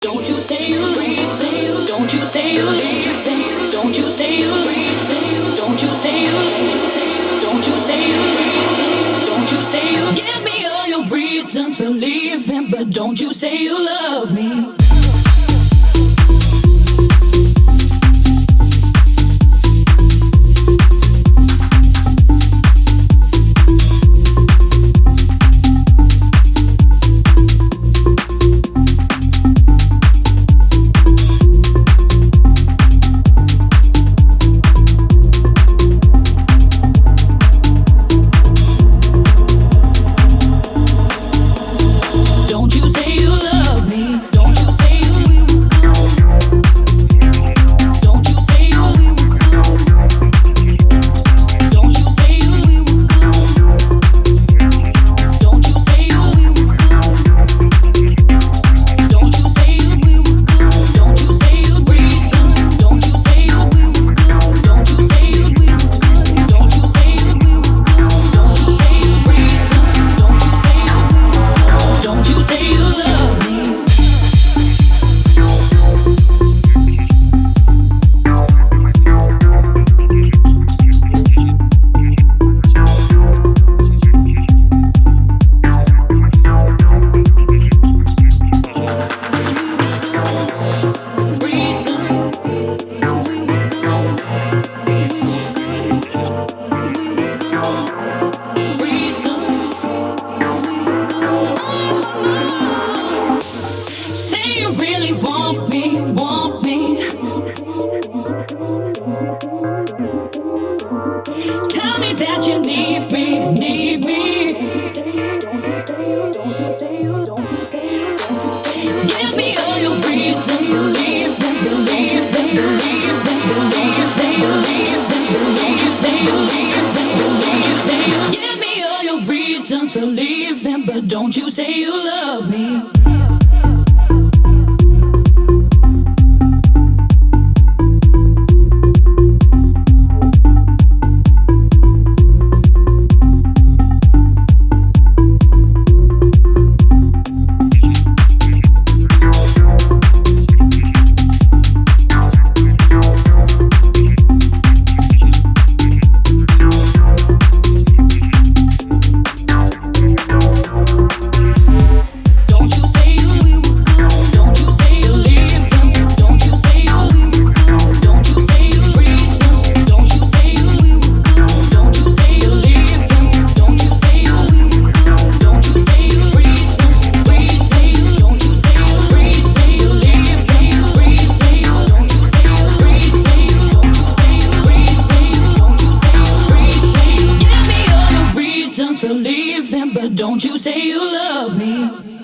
Don't you say you leave, don't you say you leave, don't you say you leave, don't you say you leave, don't you say you leave, don't you say you give me all your reasons for leaving, but don't you say you love me. For leaving, but don't you say you love me. For leaving, but don't you say you love me.